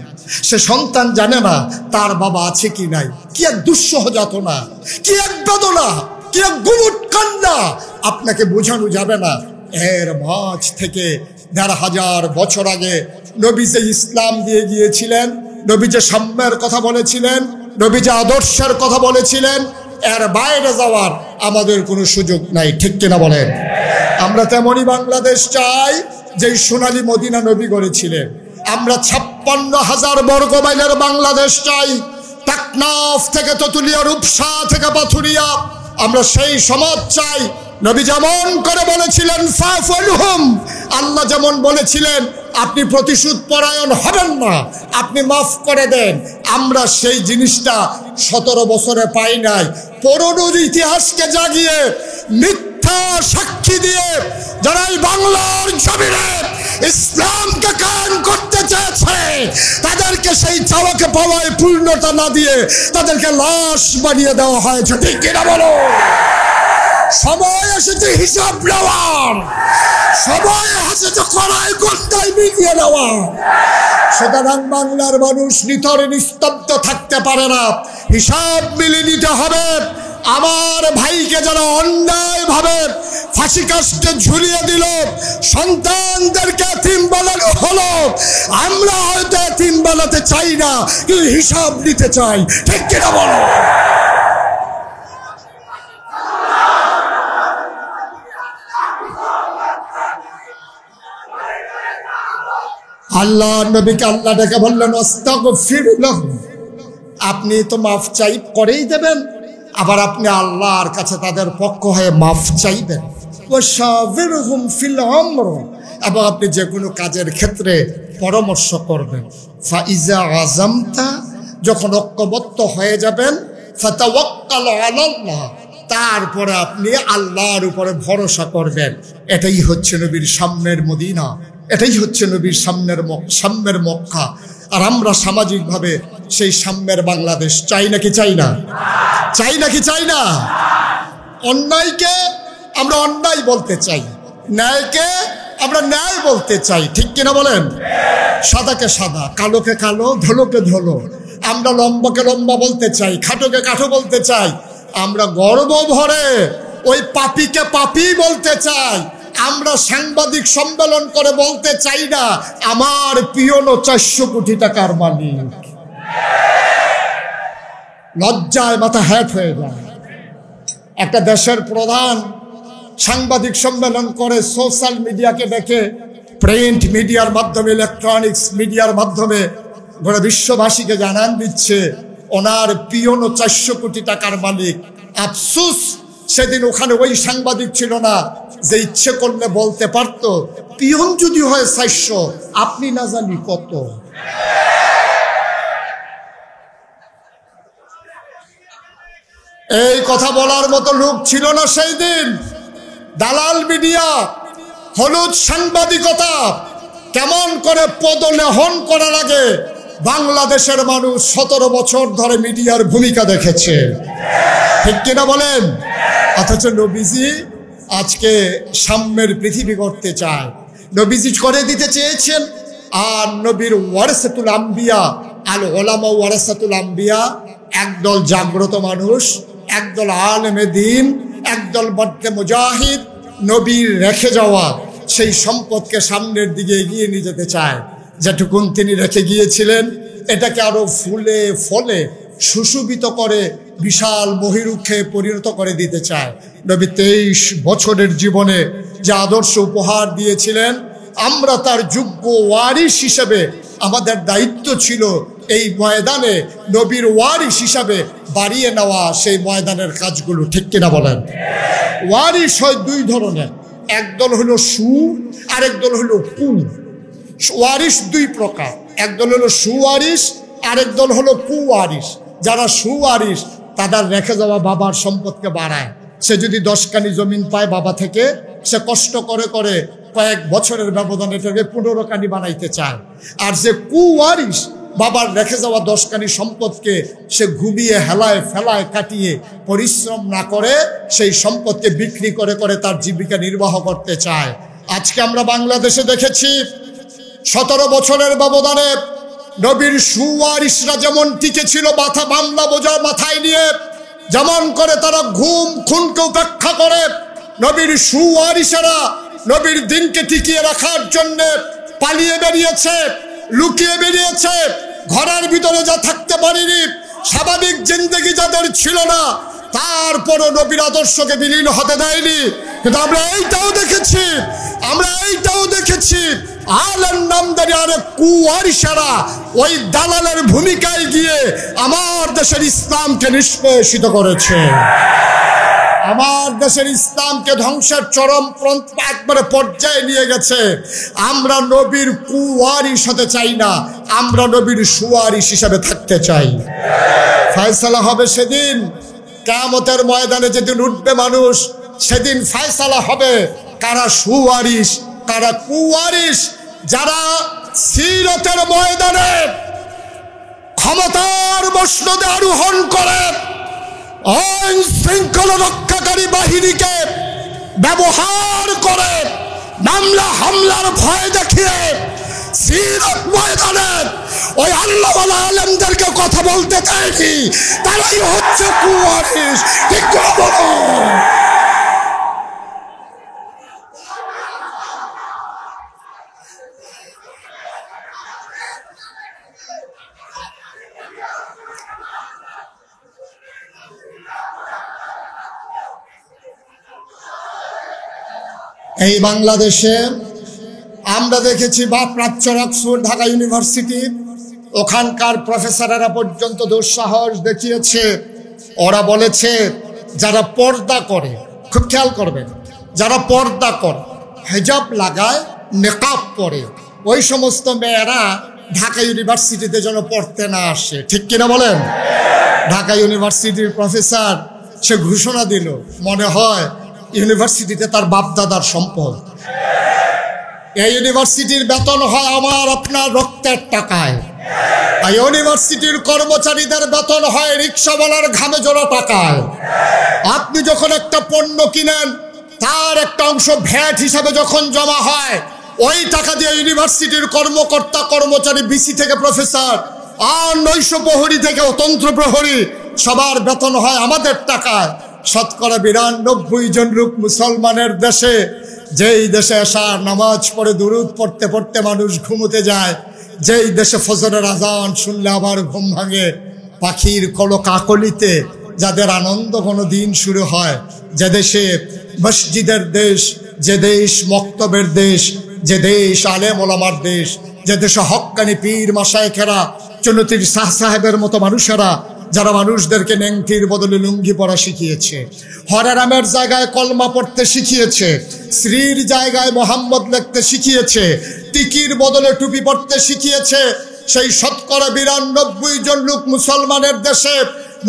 সে সন্তান জানে না তার বাবা আছে কি নাই। কি এক দুঃসহ যাতনা, কি এক বেদনা, কি এক গুমুট কান্না, আপনাকে বোঝানো যাবে না। এর মাঝ থেকে 1000 বছর আগে নবী যে ইসলাম দিয়ে গিয়েছিলেন, নবী যে সাম্যের কথা বলেছিলেন, নবী যে আদর্শের কথা বলেছিলেন, এর বাইরে যাওয়ার আমাদের কোনো সুযোগ নাই। ঠিক কিনা বলেন? আমরা তেমনই বাংলাদেশ চাই যেই সোনালী মদিনা নবী গড়েছিলেন। আমরা 56,000 বর্গ মাইলের বাংলাদেশ চাই, টেকনাফ থেকে তেতুলিয়া, রূপসা থেকে পাথুরিয়া। আমরা সেই সমাজ চাই নবী যেমন করে বলেছিলেন ফাফলহুম, আল্লাহ যেমন বলেছিলেন আপনি প্রতিশোধ পরায়ণ হবেন না, আপনি মাফ করে দেন। আমরা সেই জিনিসটা 17 বছরে পাই নাই। পুরনো ইতিহাসকে জাগিয়ে মিথ্যা সাক্ষী দিয়ে যারা এই বাংলার জমিনে ইসলামকে কায়েম করতে চেয়েছে, তাদেরকে সেই চাওয়াকে পাওয়ায় পূর্ণতা না দিয়ে তাদেরকে লাশ বানিয়ে দেওয়া হয়েছে। ঠিক কিনা বলো? সময় এসেছে হিসাব নেওয়ার, সময় এসেছে কড়াই গন্ডায় মিলিয়ে নেওয়া। সুতরাং বাংলার মানুষ নিথর নিস্তব্ধ থাকতে পারে না, হিসাব মিলিয়ে নিতে হবে। আমার ভাইকে যারা অন্যায় ভাবে ফাঁসি কাস্টে ঝুলিয়ে দিল, সন্তানদেরকে এতিম বানানো হলো, আমরা হয়তো এতিম বানাতে চাই না, কিন্তু হিসাব নিতে চাই। ঠিক কিনা বলো? আল্লাহ নবীকে আল্লাহ ডেকে বললেন আস্তাগফির লাহুম, আপনি তো মাফ চাই করেই দেবেন, আবার আপনি আল্লাহর কাছে তাদের পক্ষ হয়ে মাফ চাইবেন। ওয়াশাবিরহুম ফিল আমর, এবং আপনি যে কোনো কাজের ক্ষেত্রে পরামর্শ করবেন। ফাইজা আযামতা, যখন ঐক্যবদ্ধ হয়ে যাবেন, ফাতাওয়াক্কাল আলাল্লাহ, তারপরে আপনি আল্লাহর উপরে ভরসা করবেন। এটাই হচ্ছে নবীর সামনের মদিনা, এটাই হচ্ছে নবীর সামনের মক্কা। আর আমরা সামাজিকভাবে সেই সাম্যের বাংলাদেশ চাই নাকি চাই না? চাই নাকি চাই না? অন্যায়কে আমরা অন্যায় বলতে চাই, ন্যায়কে আমরা ন্যায় বলতে চাই, ঠিক কিনা বলেন? সাদাকে সাদা, কালোকে কালো, ধলোকে ধলো। আমরা লম্বাকে লম্বা বলতে চাই, খাটোকে কাঠো বলতে চাই। আমরা গর্ব ভরে ওই পাপীকে পাপী বলতে চাই। আমরা সাংবাদিক সম্মেলন করে বলতে চাই না আমার পিয়নো 400 কোটি টাকার মালিক। লজ্জায় মাথা হ্যাট হয়ে যায়। একটা দেশের প্রধান সাংবাদিক সম্মেলন করে সোশ্যাল মিডিয়াকে দেখে, প্রিন্ট মিডিয়ার মাধ্যমে, ইলেকট্রনিক্স মিডিয়ার মাধ্যমে গোটা বিশ্ববাসীকে জানান দিচ্ছে ওনার পিয়নো 400 কোটি টাকার মালিক। আফসোস সেদিন ওখানে ওই সাংবাদিক ছিল না যে ইচ্ছে করলে বলতে পারত পিয়ন যদি হয় 400, আপনি না জানি কত। এই কথা বলার মতো লোক ছিল না সেই দিন। দালাল মিডিয়া, হলুদ সাংবাদিকতা, কেমন করে পদলেহন করা লাগে বাংলাদেশের মানুষ 17 বছর ধরে মিডিয়ার ভূমিকা দেখেছে, ঠিক কিনা বলেন? অথচ নবীজি আজকে সাম্যের পৃথিবী করতে চায়। নবীজি করে দিতে চেয়েছেন। আর নবীর ওয়ারাসাতুল আম্বিয়া, আল উলামা ওয়ারাসাতুল আম্বিয়া, একদল জাগ্রত মানুষ, একদল আলেমে দ্বীন, একদল মধ্যে মুজাহিদ নবীর রেখে যাওয়া সেই সম্পদকে সামনের দিকে এগিয়ে নিয়ে যেতে চায়। যেটুকুন তিনি রেখে গিয়েছিলেন এটাকে আরো ফুলে ফলে সুশোভিত করে বিশাল মহিরুক্ষে পরিণত করে দিতে চায়। নবী 23 বছরের জীবনে যে আদর্শ উপহার দিয়েছিলেন, আমরা তার যোগ্য ওয়ারিস হিসেবে আমাদের দায়িত্ব ছিল এই ময়দানে নবীর ওয়ারিস হিসাবে বাড়িয়ে নেওয়া সেই ময়দানের কাজগুলো, ঠিক কিনা বলেন? ওয়ারিস হয় দুই ধরনের, একদল হলো সু, আরেক দল হলো কু। ওয়ারিস দুই প্রকার, একদল হলো সুওয়ারিস, আরেক দল হলো কুওয়ারিস। যারা সুওয়ারিস তাদের রেখে যাওয়া বাবার সম্পদকে বাড়ায়। সে যদি 10 কানি জমিন পায় বাবা থেকে, সে কষ্ট করে করে কয়েক বছরের ব্যবধানে এটাকে 15 কানি বানাইতে চায়। আর যে কুওয়ারিস বাবার রেখে যাওয়া 10 কানি সম্পদকে সে ঘুমিয়ে হেলায় ফেলায় কাটিয়ে পরিশ্রম না করে সেই সম্পদকে বিক্রি করে করে তার জীবিকা নির্বাহ করতে চায়। আজকে আমরা বাংলাদেশে দেখেছি 17 বছরের ব্যবধানে নবীর সুওয়ারিসরা যেমন টিকে ছিল মাথা মামলা বোঝা মাথায় নিয়ে, যেমন করে তারা ঘুম খুনকে উপেক্ষা করে নবীর সুওয়ারিসেরা নবীর দিনকে টিকিয়ে রাখার জন্য পালিয়ে বেরিয়েছে, লুকিয়ে বেরিয়েছে, ঘরের ভিতরে যা থাকতে পারেনি, স্বাভাবিক জিন্দেগি যাদের ছিল না, তারপরও নবীর আদর্শকে বিলীন হতে দেয়নি। কিন্তু আমরা এইটাও দেখেছি আলেম নামদারি আরেক কুওয়ারিসেরা ওই দালালের ভূমিকায় গিয়ে আমার দেশের ইসলামকে নিষ্পেষিত করেছে, আমার দেশের ইসলামকে ধ্বংসের চরম একবারে পর্যায়ে নিয়ে গেছে। আমরা নবীর কুওয়ারিস হতে চাই না, আমরা নবীর সুওয়ারিস হিসেবে থাকতে চাই। ফয়সালা হবে সেদিন, কিয়ামতের ময়দানে যেদিন উঠবে মানুষ, সেদিন ফয়সালা হবে কারা সুওয়ারিস কারা কুওয়ারিস। যারা সিরাতের ময়দানে ক্ষমতার মসনদে আরোহণ করে আইন শৃঙ্খলা রক্ষাকারী বাহিনীকে ব্যবহার করে মামলা হামলার ভয় দেখিয়ে সিরাত ময়দানে ওই আল্লাহওয়ালা আলেমদেরকে কথা বলতে চায়নি, তারাই হচ্ছে কুওয়ারিস, ঠিক বলো? এই বাংলাদেশে আমরা দেখেছি বা প্রাচ্য অক্সফোর্ড ঢাকা ইউনিভার্সিটি, ওখানকার প্রফেসরেরা পর্যন্ত দুঃসাহস দেখিয়েছে। ওরা বলেছে যারা পর্দা করে, খুব খেয়াল করবেন, যারা পর্দা করে, হিজাব লাগায়, নেকাব পরে, ওই সমস্ত মেয়েরা ঢাকা ইউনিভার্সিটিতে যেন পড়তে না আসে। ঠিক কিনা বলেন? ঢাকা ইউনিভার্সিটির প্রফেসর সে ঘোষণা দিল, মনে হয় ইউনিভার্সিটিতে তার বাপদাদার সম্পদ। এই ইউনিভার্সিটির বেতন হয় আমার আপনার রক্তের টাকায়, আর ইউনিভার্সিটির কর্মচারীদের বেতন হয় রিক্সাওয়ালার ঘামে জোড়া টাকায়। আপনি যখন একটা পণ্য কিনেন, তার একটা অংশ ভ্যাট হিসাবে যখন জমা হয়, ওই টাকা দিয়ে ইউনিভার্সিটির কর্মকর্তা কর্মচারী, বিসি থেকে প্রফেসর, আর নৈশ প্রহরী থেকে তন্ত্র প্রহরী, সবার বেতন হয় আমাদের টাকায়। শতকরা 92 জন লোক মুসলমানের দেশে, যেই দেশে এশার নামাজ পড়ে দুরুদ পড়তে পড়তে মানুষ ঘুমোতে যায়, যেই দেশে ফজরের আজান শুনলে আবার ঘুম ভাঙে, পাখির কলকাকলিতে যাদের আনন্দ কোনো দিন শুরু হয়, যে দেশে মসজিদের দেশ, যে দেশ মক্তবের দেশ, যে দেশ আলেম ওলামার দেশ, যে দেশে হক্কানি পীর মাশায়েখেরা, চুনতির শাহ সাহেবের মতো মানুষেরা, যারা মানুষদেরকে নেংটির বদলে লুঙ্গি পরা শিখিয়েছে, হরে রামের জায়গায় কলমা পড়তে শিখিয়েছে, শ্রীর জায়গায় মোহাম্মদ লিখতে শিখিয়েছে, টিকির বদলে টুপি পড়তে শিখিয়েছে, সেই শতকরা 92 জন লোক মুসলমানের দেশে,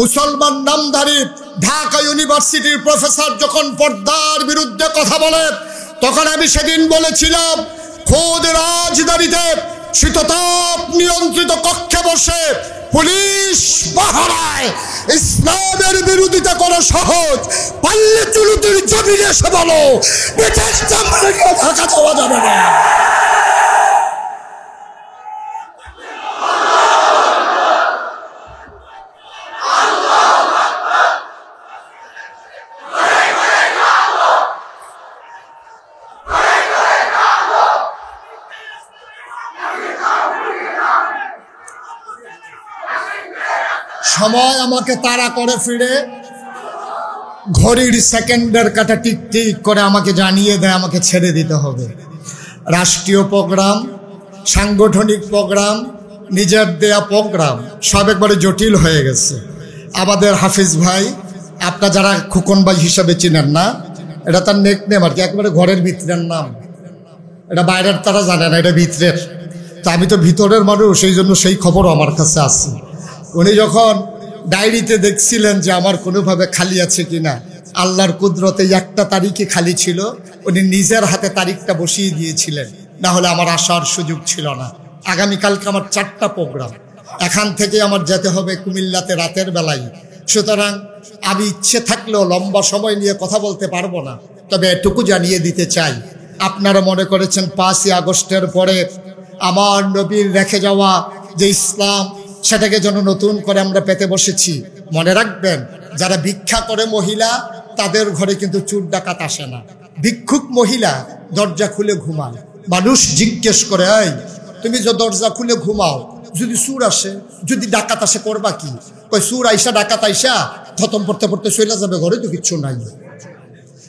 মুসলমান নামধারী ঢাকা ইউনিভার্সিটির প্রফেসর যখন পর্দার বিরুদ্ধে কথা বলে, তখন আমি সেদিন বলেছিলাম, খোদ রাজধানীতে শীততাপ নিয়ন্ত্রিত কক্ষে বসে পুলিশ পাহারায় ইসলামের বিরোধিতা করা সহজ, পাল্লে চুলুতির জমিনে এসে বলো ব্রিটিশ জার্মানিকে ঢাকা যাওয়া যাবে না। সময় আমাকে তাড়া করে ফিরে, ঘড়ির সেকেন্ডের কাটা টিক টিক করে আমাকে জানিয়ে দেয় আমাকে ছেড়ে দিতে হবে। রাষ্ট্রীয় প্রোগ্রাম, সাংগঠনিক প্রোগ্রাম, নিজের দেয়া প্রোগ্রাম সব একবারে জটিল হয়ে গেছে। আমাদের হাফিজ ভাই, আপনার যারা খুকন ভাই হিসাবে চিনেন না, এটা তার নেকনেম আর কি, একবারে ঘরের ভিতরের নাম, এটা বাইরের তারা জানে না, এটা ভিতরের। তা আমি তো ভিতরের মানুষ, সেই জন্য সেই খবরও আমার কাছে আছে। উনি যখন ডায়েরিতে দেখছিলেন যে আমার কোনোভাবে খালি আছে কিনা, আল্লাহর কুদরতে একটা তারিখে খালি ছিল, উনি নিজের হাতে তারিখটা বসিয়ে দিয়েছিলেন, না হলে আমার আসার সুযোগ ছিল না। আগামীকালকে আমার 4টা প্রোগ্রাম, এখান থেকে আমার যেতে হবে কুমিল্লাতে রাতের বেলায়। সুতরাং আমি ইচ্ছে থাকলেও লম্বা সময় নিয়ে কথা বলতে পারবো না, তবে এটুকু জানিয়ে দিতে চাই, আপনারা মনে করেছেন 5ই আগস্টের পরে আমার নবীর রেখে যাওয়া যে ইসলাম, সেটাকে যেন নতুন করে আমরা পেতে বসেছি। মনে রাখবেন, যারা ভিক্ষা করে মহিলা, তাদের ঘরে কিন্তু চোর ডাকাত আসে না। ভিক্ষুক মহিলা দরজা খুলে ঘুমায়, মানুষ জিজ্ঞেস করে, এই তুমি যে দরজা খুলে ঘুমাও, যদি চোর আসে, যদি ডাকাত আসে করবা কি? কই চোর আইসা ডাকাত আইসা থতম পড়তে পড়তে চলে যাবে, ঘরে তো কিচ্ছু নাই।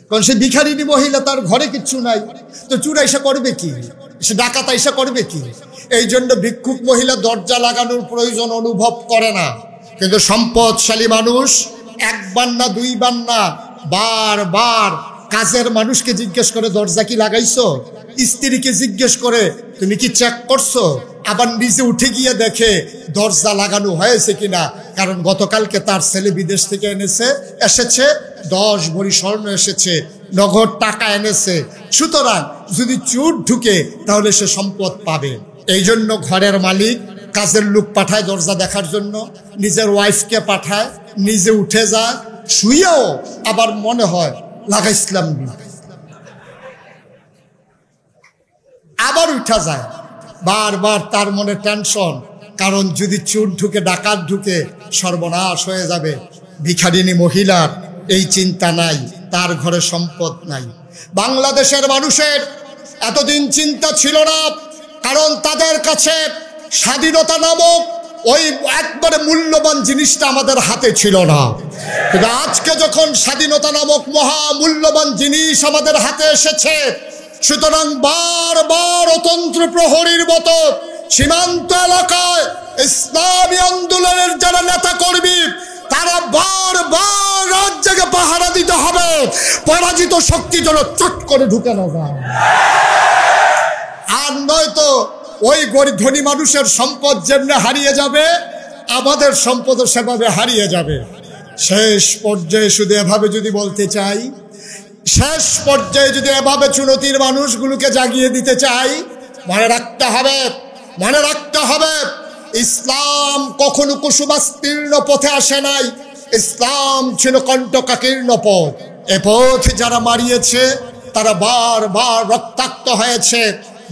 কারণ সে ভিখারিনী মহিলা, তার ঘরে কিচ্ছু নাই, তো চোর আইসা করবে কি, সে ডাকাত আইসা করবে কি? এই জন্য ভিক্ষুক মহিলা দরজা লাগানোর প্রয়োজন অনুভব করে না। কিন্তু সম্পদশালী মানুষ একবার না দুইবার না, বারবার কাজের মানুষকে জিজ্ঞেস করে দরজা কি লাগাইছো, স্ত্রীকে জিজ্ঞেস করে তুমি কি চেক করছো, আবার নিজে উঠে গিয়ে দেখে দরজা লাগানো হয়েছে কিনা। কারণ গতকালকে তার ছেলে বিদেশ থেকে এসেছে 10 ভরি স্বর্ণ এসেছে, নগদ টাকা এনেছে। সুতরাং যদি চোর ঢুকে তাহলে সে সম্পদ পাবে। এই জন্য ঘরের মালিক কাজের লোক পাঠায় দরজা দেখার জন্য, নিজের ওয়াইফকে পাঠায়, নিজে উঠে যায়, শুয়েও আবার মনে হয় লাগাইছিলাম, আবার উঠা যায়, বারবার তার মনে টেনশন। কারণ যদি চোর ঢুকে, ডাকাত ঢুকে, সর্বনাশ হয়ে যাবে। ভিখারিনী মহিলার এই চিন্তা নাই, তার ঘরে সম্পদ নাই। বাংলাদেশের মানুষের এতদিন চিন্তা ছিল না, কারণ তাদের কাছে স্বাধীনতা নামক ওই একবারে মূল্যবান জিনিসটা আমাদের হাতে ছিল না। কিন্তু আজকে যখন স্বাধীনতা নামক মহামূল্যবান জিনিস আমাদের হাতে এসেছে, সুতরাং বারবার অতন্ত্র প্রহরীর মতো সীমান্ত এলাকায় ইসলামী আন্দোলনের যারা নেতা কর্মী তারা বারবার রাজ্যকে পাহারা দিতে হবে, পরাজিত শক্তি যেন চট করে ঢুকে না যায়। আর নয়তো ওই গরিব ধনী মানুষের সম্পদ যেমনি হারিয়ে যাবে, আমাদের সম্পদও সেভাবে হারিয়ে যাবে। শেষ পর্যায়ে শুধু এভাবে যদি বলতে চাই, শেষ পর্যায়ে যদি এভাবে চুনতির মানুষগুলোকে জাগিয়ে দিতে চাই, মনে রাখতে হবে ইসলাম কখনো কুসুমাস্তীর্ণ পথে আসে নাই। ইসলাম ছিল কণ্টকাকীর্ণ পথ। এ পথ যারা মারিয়েছে তারা বারবার রক্তাক্ত হয়েছে,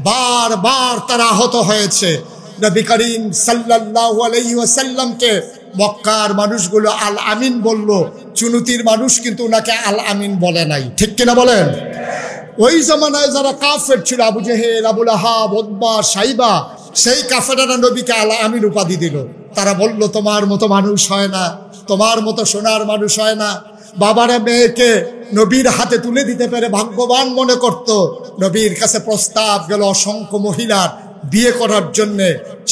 বারবার তারা আহত হয়েছে। নবী করিম সাল্লাল্লাহু আলাইহি ওয়াসাল্লামকে মক্কার মানুষগুলো আল আমিন বলল, চুনুতির মানুষ কিন্তু ওনাকে আল আমিন বলে নাই। ঠিক কিনা বলেন? ওই জমানায় যারা কাফের ছিল, আবু জেহেল, আবু লাহাব, উতবা, সাইবা, সেই কাফেররা নবীকে আল আমিন উপাধি দিল। তারা বলল, তোমার মতো মানুষ হয় না, তোমার মতো সোনার মানুষ হয় না। বাবারা মেয়েকে নবীর হাতে তুলে দিতে পেরে ভাগ্যবান মনে করত। নবীর কাছে প্রস্তাব গেল অসংখ্য মহিলার বিয়ে করার জন্য।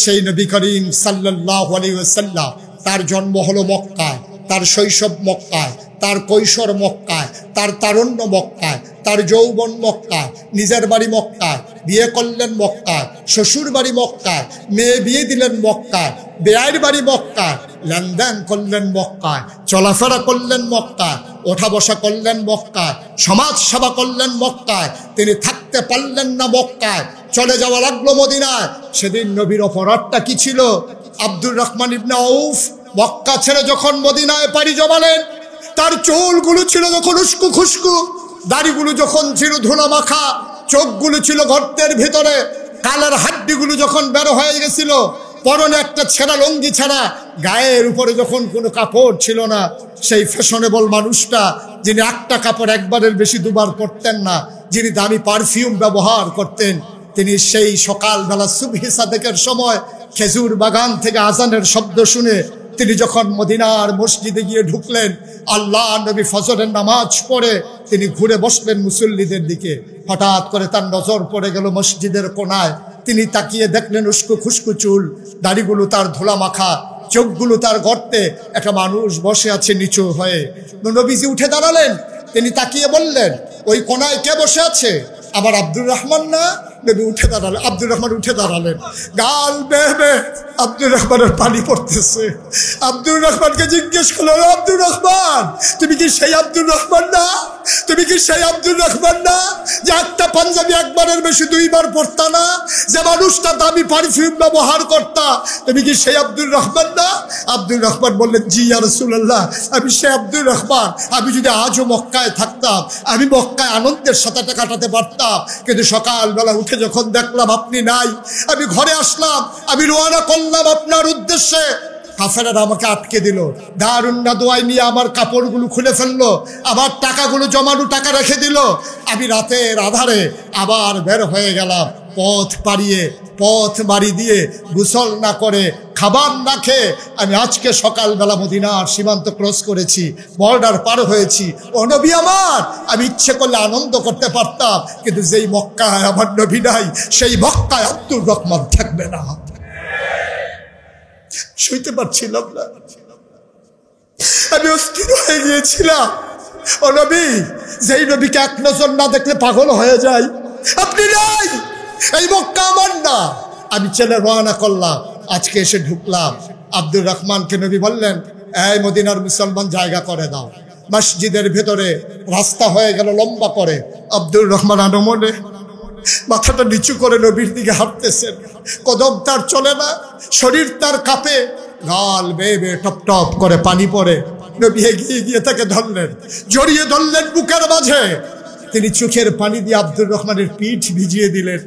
সেই নবী করিম সাল্লাল্লাহু আলাইহি ওয়াসাল্লাম, তার জন্ম হলো মক্কায়, তার শৈশব মক্কায়, তার কৈশোর মক্কায়, তার তারুণ্য মক্কায়, তার যৌবন মক্কায়, নিজের বাড়ি মক্কায়, বিয়ে করলেন মক্কায়, শ্বশুর বাড়ি মক্কায়, মেয়ে বিয়ে দিলেন মক্কায়, বেয়াইর বাড়ি মক্কায়, লেনদেন করলেন মক্কায়, চলাফেরা করলেন মক্কায়, ওঠা বসা করলেন মক্কায়, সমাজ সেবা করলেন মক্কায়। তিনি থাকতে পারলেন না মক্কায়, চলে যাওয়া লাগলো মদিনায়। সেদিন নবীর অপরাধটা কি ছিল? আব্দুর রহমান ইবনে আউফ মক্কা ছেড়ে যখন মদিনায় পাড়ি জমালেন, তার চুলগুলো ছিল যখন উস্কু খুস্কু, দাড়িগুলো যখন ছিল ধুলা মাখা, চোখগুলো ছিল গর্তের ভিতরে, কালের হাড্ডিগুলো যখন বের হয়ে গেছিল, পরনে একটা ছেঁড়া লঙ্গি ছাড়া, গায়ের উপরে যখন কোনো কাপড় ছিল না, সেই ফ্যাশনেবল মানুষটা, যিনি একটা কাপড় একবারের বেশি দুবার পরতেন না, যিনি দামি পারফিউম ব্যবহার করতেন, তিনি সেই সকালবেলা সুবহি সাদেকের সময় খেজুর বাগান থেকে আজানের শব্দ শুনে তিনি যখন মদিনার মসজিদে গিয়ে ঢুকলেন, আল্লাহ নবী ফজরের নামাজ পড়ে তিনি ঘুরে বসলেন মুসল্লিদের দিকে। হঠাৎ করে তার নজর পড়ে গেল মসজিদের কোনায়। তিনি তাকিয়ে দেখলেন উস্কু খুস্কু চুল, দাড়িগুলো তার ধুলা মাখা, চোখগুলো তার গর্তে, একটা মানুষ বসে আছে নিচু হয়ে। নবীজি উঠে দাঁড়ালেন, তিনি তাকিয়ে বললেন, ওই কোনায় কে বসে আছে? আবার আব্দুর রহমান না? নবী উঠে দাঁড়ালেন, আব্দুর রহমান উঠে দাঁড়ালেন, গাল বেয়ে বেয়ে আব্দুর রহমানের পানি পড়তেছে। আব্দুর রহমানকে জিজ্ঞেস করলো, আব্দুর রহমান, তুমি কি সেই আব্দুর রহমান না? তুমি কি সেই আব্দুর রহমান না যে একটা পাঞ্জাবি একবারের বেশি দুইবার পড়তা না, যে মানুষটা দামি পারফিউম ব্যবহার করতা? তুমি কি সেই আব্দুর রহমান না? আব্দুর রহমান বললেন, জি ইয়া রাসূলুল্লাহ, আমি সেই আব্দুর রহমান। আমি যদি আজও মক্কায় থাকতাম, আমি মক্কায় আনন্দের সাথে কাটাতে পারতাম, কিন্তু সকালবেলা উঠে যখন দেখলাম আপনি নাই, আমি ঘরে আসলাম, আমি রওনা করলাম আপনার উদ্দেশ্যে। কাফেররা আমাকে আটকে দিল, দারুন নাদওয়ায় নিয়ে আমার কাপড়গুলো খুলে ফেললো, আবার টাকাগুলো জমানো টাকা রেখে দিল। আমি রাতের আধারে আবার বের হয়ে গেলাম, পথ বাড়ি দিয়ে, গোসল না করে, খাবার না খেয়ে আমি আজকে সকালবেলা মদিনার সীমান্ত ক্রস করেছি, বর্ডার পার হয়েছি। ও নবী আমার, আমি ইচ্ছে করলে আনন্দ করতে পারতাম, কিন্তু যেই মক্কায় আমার নবী নাই, সেই মক্কায় আব্দুর রহমান থাকবে না। শুইতে পারছিলাম না, আমি অস্থির হয়ে গিয়েছিলাম। ও নবী, যেই নবীকে এক নজর না দেখলে পাগল হয়ে যায়, আপনি নাই, এই মক্কা আমার না। আমি চলে রওনা করলাম, আজকে এসে ঢুকলাম। আব্দুর রহমানকে নবী বললেন, এই মদিনার মুসলমান জায়গা করে দাও। মসজিদের ভেতরে রাস্তা হয়ে গেল লম্বা করে। আব্দুর রহমান আনমনে মাথাটা নিচু করে নবীর দিকে হাঁটতেছেন, কদম তার চলে না, শরীর তার কাঁপে, গাল বেয়ে বেয়ে টপ টপ করে পানি পড়ে। নবী এগিয়ে গিয়ে তাকে ধরলেন, জড়িয়ে ধরলেন বুকের মাঝে। তিনি চোখের পানি দিয়ে আব্দুর রহমানের পিঠ ভিজিয়ে দিলেন,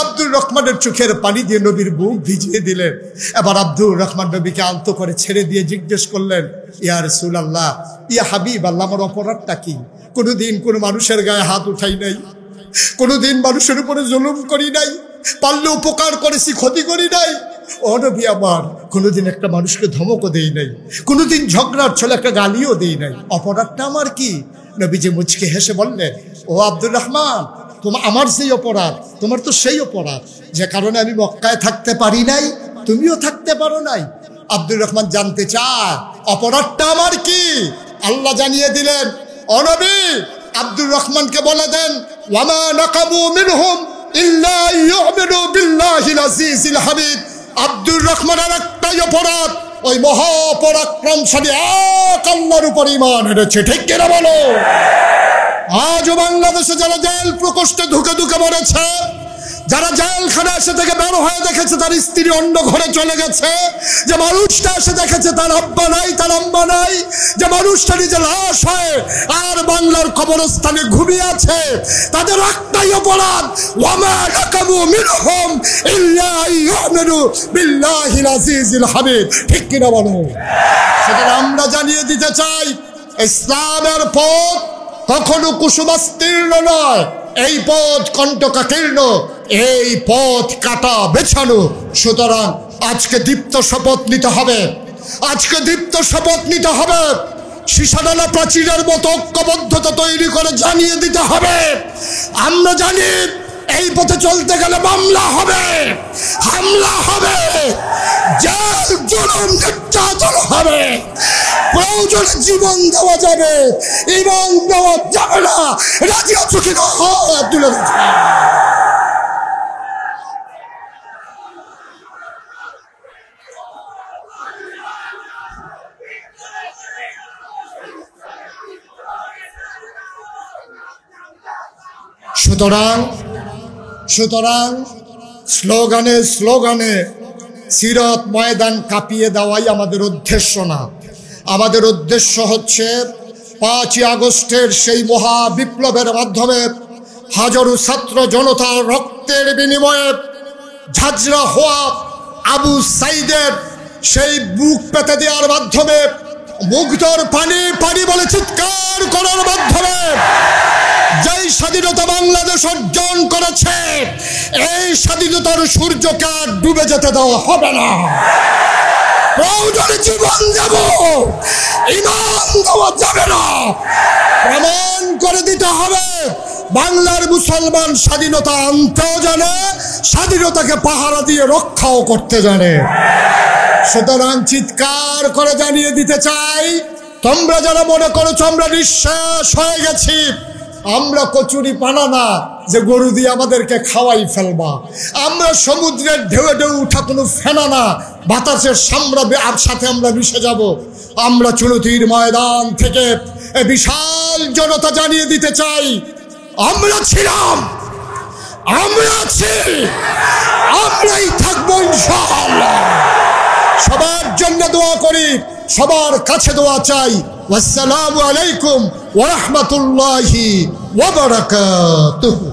আব্দুর রহমানের চোখের পানি দিয়ে নবীর বুক ভিজিয়ে দিলেন। এবার আব্দুর রহমান নবীকে আলতো করে ছেড়ে দিয়ে জিজ্ঞেস করলেন, ইয়া রাসূলুল্লাহ, ইয়া হাবিব আল্লাহ, আমার অপরাধটা কি? কোনোদিন কোনো মানুষের গায়ে হাত উঠাই নাই, কোনোদিন মানুষের উপরে জুলুম করি নাই, পারলে উপকার করেছি, ক্ষতি করি নাই। ও নবী আমার, কোনোদিন একটা মানুষকে ধমকও দেই নাই, কোনোদিন ঝগড়ার ছলে একটা গালিও দেই নাই, অপরাধটা আমার কি? নবীজি মুচকে হেসে বললেন, ও আব্দুর রহমান, আমার সেই অপরাধ, তোমার তো সেই অপরাধ যে কারণে আমি মক্কায় থাকতে পারি নাই, তুমিও থাকতে পারো নাই। আব্দুর রহমান জানতে চায় অপরাধটা আমার কি? আল্লাহ জানিয়ে দিলেন, ও নবী আব্দুর রহমানকে বলে দেন, ওয়ামা নাকামু মিনহুম ইল্লা ইউমিনু বিল্লাহিল আজিজিল হামিদ। আব্দুর রহমানের একটাই অপরাধ, ওই মহাপরাক্রমশালী এক আল্লাহর উপর ঈমান এনেছে। ঠিক কিনা বলো? আজও বাংলাদেশে যারা জেল প্রকোষ্ঠে ধুকে ধুকে মরেছে, যারা জেলখানা এসে থেকে বের হয়ে দেখেছে তার স্ত্রী অন্য ঘরে চলে গেছে, যে মানুষটা এসে দেখেছে তার আব্বা নাই, তার আম্মা নাই, যে মানুষটা নিজে লাশ হয়ে আর বাংলার কবরস্থানে ঘুমিয়ে আছে, তাদের একটাই অপরাধ, ওয়ামা নাকামু মিনহুম ইল্লা ইউমিনু বিল্লাহিল আজিজিল হামিদ। ঠিক কিনা বলো? সেটা আমরা জানিয়ে দিতে চাই, ইসলামের পথ কখনো কুসুমাস্তীর্ণ নয়, এই পথ কণ্টকাকীর্ণ, এই পথ কাটা বেছানো। সুতরাং আজকে দীপ্ত শপথ নিতে হবে, আজকে দীপ্ত শপথ নিতে হবে। সীসাডালা প্রাচীরের মতো ঐক্যবদ্ধতা তৈরি করে জানিয়ে দিতে হবে, আমরা জানি এই পথে চলতে গেলে মামলা হবে, হামলা হবে, জেল জুলুম নির্যাতন হবে, প্রয়োজনে জীবন দেওয়া যাবে, ঈমান দেওয়া যাবে না। রাজি আছো কিনা? তুলে সুতরাং স্লোগানে স্লোগানে সিরাত ময়দান কাঁপিয়ে দেওয়াই আমাদের উদ্দেশ্য না। আমাদের উদ্দেশ্য হচ্ছে 5ই আগস্টের সেই মহা বিপ্লবের মাধ্যমে হাজারো ছাত্র জনতার রক্তের বিনিময়ে ঝাঁঝরা হওয়া আবু সাইদের সেই বুক পেতে দেওয়ার মাধ্যমে, মুগ্ধর পানি পানি বলে চিৎকার করার মাধ্যমে যেই স্বাধীনতা বাংলাদেশ অর্জন করেছে, এই স্বাধীনতার সূর্যকে আর ডুবে যেতে দেওয়া হবে না। প্রয়োজনে জীবন দেব, ঈমান দেওয়া যাবে না। প্রমাণ করে দিতে হবে বাংলার মুসলমান স্বাধীনতা আনতেও জানে, স্বাধীনতাকে পাহারা দিয়ে রক্ষাও করতে জানে। সুতরাং চিৎকার করে জানিয়ে দিতে চাই, তোমরা যারা মনে করেছো আমরা নিঃশ্বাস হয়ে গেছি, আমরা কচুরি পানা না যে গরু দিয়ে আমাদেরকে খাওয়াই ফেলবা, আমরা সমুদ্রের ঢেউয়ে ঢেউ উঠা কোনো ফেনা না, বাতাসের সাথে আমরা মিশে যাব। আমরা চুনতির ময়দান থেকে এ বিশাল জনতা জানিয়ে দিতে চাই, আমরা ছিলাম, আমরা আছি, আমরাই থাকবো ইনশাআল্লাহ। সবার জন্য দোয়া করি, সবার কাছে দোয়া চাই। আসসালামু আলাইকুম ওয়া রাহমাতুল্লাহি ওয়া বারাকাতুহু।